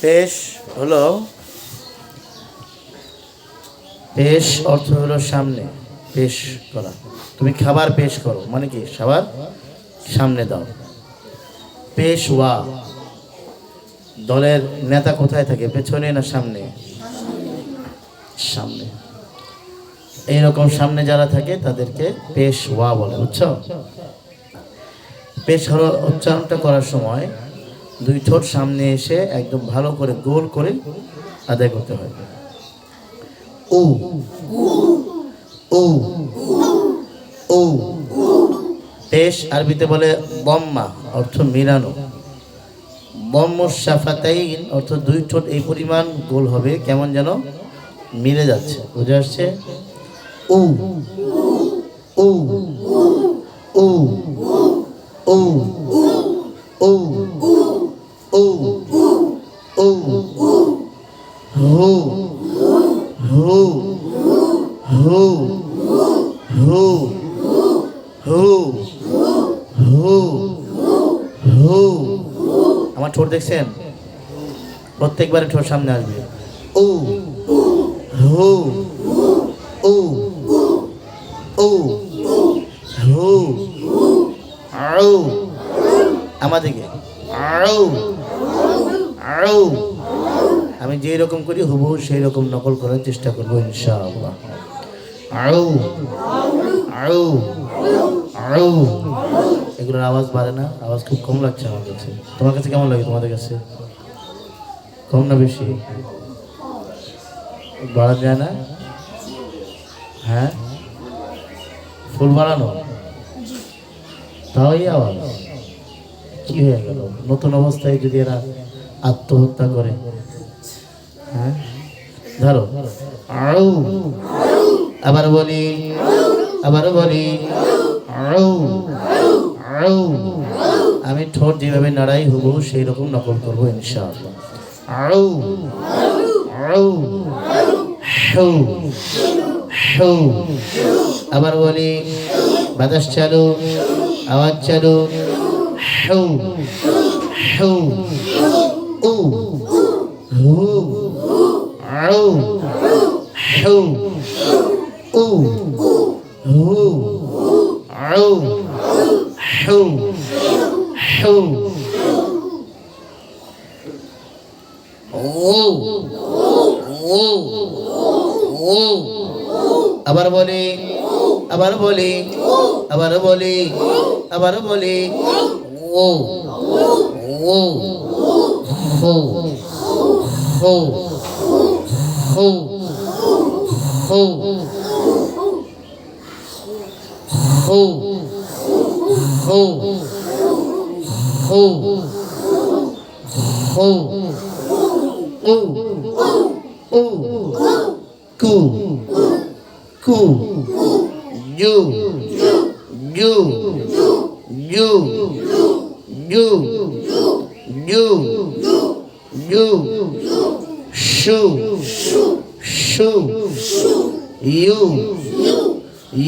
পেশ হলো, পেশ অর্থ হলো সামনে পেশ করা। তুমি খাবার পেশ করো মানে কি খাবার সামনে দাও। পেশওয়া, দলের নেতা কোথায় থাকে, পেছনে না সামনে? সামনে। এইরকম সামনে যারা থাকে তাদেরকে পেশওয়া বলে, বুঝছো? পেশ হলো উচ্চারণটা করার সময় দুই ঠোঁট সামনে এসে একদম ভালো করে গোল করে আদায় করতে হয়। ও ও ও। পেশ আরবিতে বলে বম্মা, অর্থ মিলানো। বম্মুসাফাতাইন অর্থ দুই ঠোঁট এই পরিমাণ গোল হবে কেমন যেন মিলে যাচ্ছে, বুঝে আসছে? ও ও ও ও ও ও ও হো হো হো হো হো হো হো। আমার ঠোঁট দেখছেন? প্রত্যেকবারে ঠোঁট সামনে আসবে। ও হো ও ও হো আও। আমাদেরকে আও আও। আমি যেই রকম করি হুবহু সেই রকম নকল করার চেষ্টা করবো ইনশাআল্লাহ। আও আও আও। এগুলোর আওয়াজ বাড়ে না? আওয়াজ খুব কম লাগছে আমার কাছে। তোমার কাছে কেমন লাগে? তোমাদের কাছে কম না বেশি? বাড়া যায় না? হ্যাঁ, ফুল বাড়ানো, তাই আওয়াজ কি হয়ে গেল? নতুন অবস্থায় যদি এরা আত্মহত্যা করে, হ্যাঁ ধরো আও। আবার বলি, আবার বলি আও আও। আমি ঠোঁট যেভাবে নাড়াই হুবহু সেই রকম নকল করবো ইনশাআল্লাহ। আও আও হৌ হৌ। আবার বলি, বাতাস চালু, আওয়াজ চালু। হৌ হৌ ও হু আও হৌ ও হু আও হৌ হৌ ও ও ও। আবার বলি, আবার বলি, আবার বলি, আবার বলি ও ও হো হো হো হো হো হো হো হো ও ও কু কু জু জু জু জু জু জু শু শু ইউ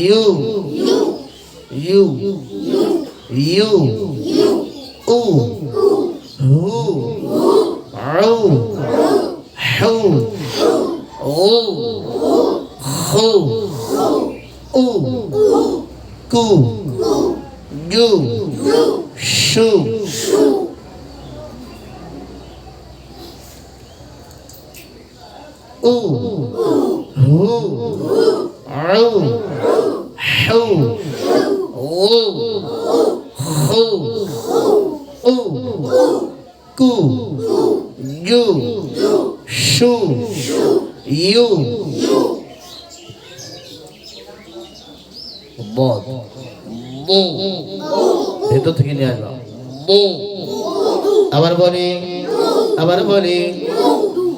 ইউ ইউ ইউ ও হু আও হৌ ও হো ও কু জু শু। ও হু আও হৌ ও হো ও কু জু শু ইউ। বদ বো, ভেতর থেকে নিয়ে আসলাম বো। আবার বলি, আবার বলি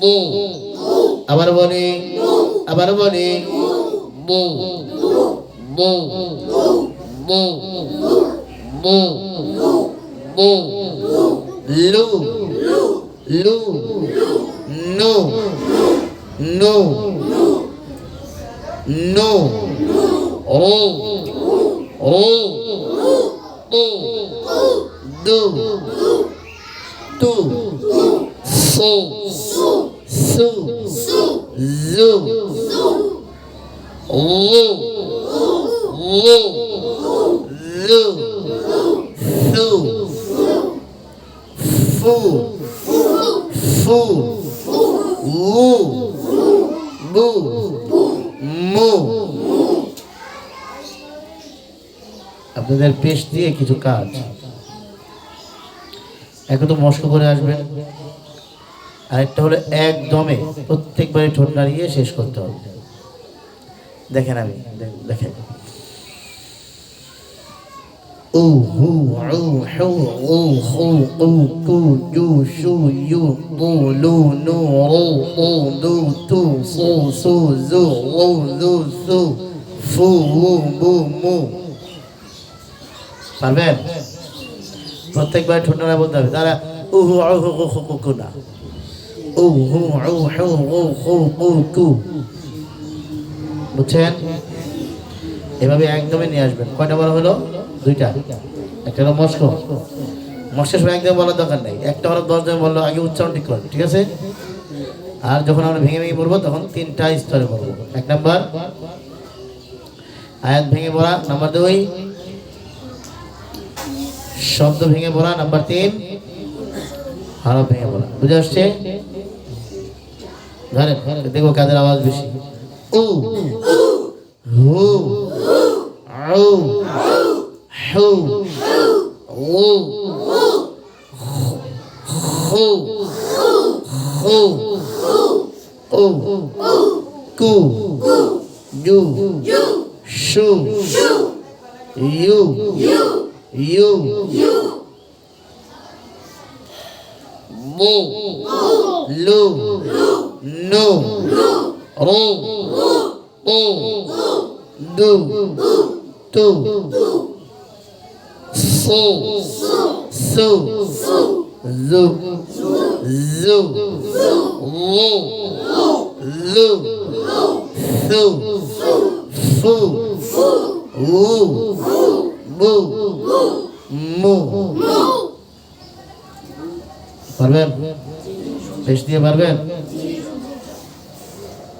বো। আবার বলি, আবার বলি বো বো বো বো বো। লু লু নো নো নো ও ও ও দু তু সু সু জু উ উ লু সু ফু ফু উ বু মু। আপনাদের পেশ দিয়ে কিছু কাজ এখন তো মস্ক করে আসবেন, আরেকটা হলো একদমে প্রত্যেকবারই ঠোঁট নাড়িয়ে শেষ করতে হবে। দেখেন আমি দেখেন উ হু উ হু উ হু উ কু জু শু ইউ বু লু নু রু উ দু তু সু সু জু উ দু সু ফু উ বু মু। পারবেন? প্রত্যেকবার ঠোঁট নাড়া বলতে হবে। তারা উ হু উ হু উ হু কু না, উ হু উ হু উ হু উ কু। বুঝছেন? এভাবে একদমই নিয়ে আসবেন। কয়টা বলা হলো? দুইটা। একটা হলো মস্ক, মস্কের সময় একদম বলার দরকার নেই, একটা হলো 10 জন বললো, আগে উচ্চারণ ঠিক করবে, ঠিক আছে? আর যখন আমরা ভেঙে ভেঙে বলবো তখন 3টা স্তরে বলবো। 1 নাম্বার আয়াত ভেঙে বলা, নাম্বার 2 শব্দ ভেঙে বলা, নাম্বার 3 হরফ ভেঙে বলা। বুঝে আসছে? ধরেন দেখবো কাদের আওয়াজ বেশি। উ হু আউ হু উ হু হু উ কু জু শু ইউ ইউ মু লু নু রু উ দু তু সু সু জু জু উ লু সু ফু উ বু মু। পারবেন? বেশ দিয়ে পারবেন?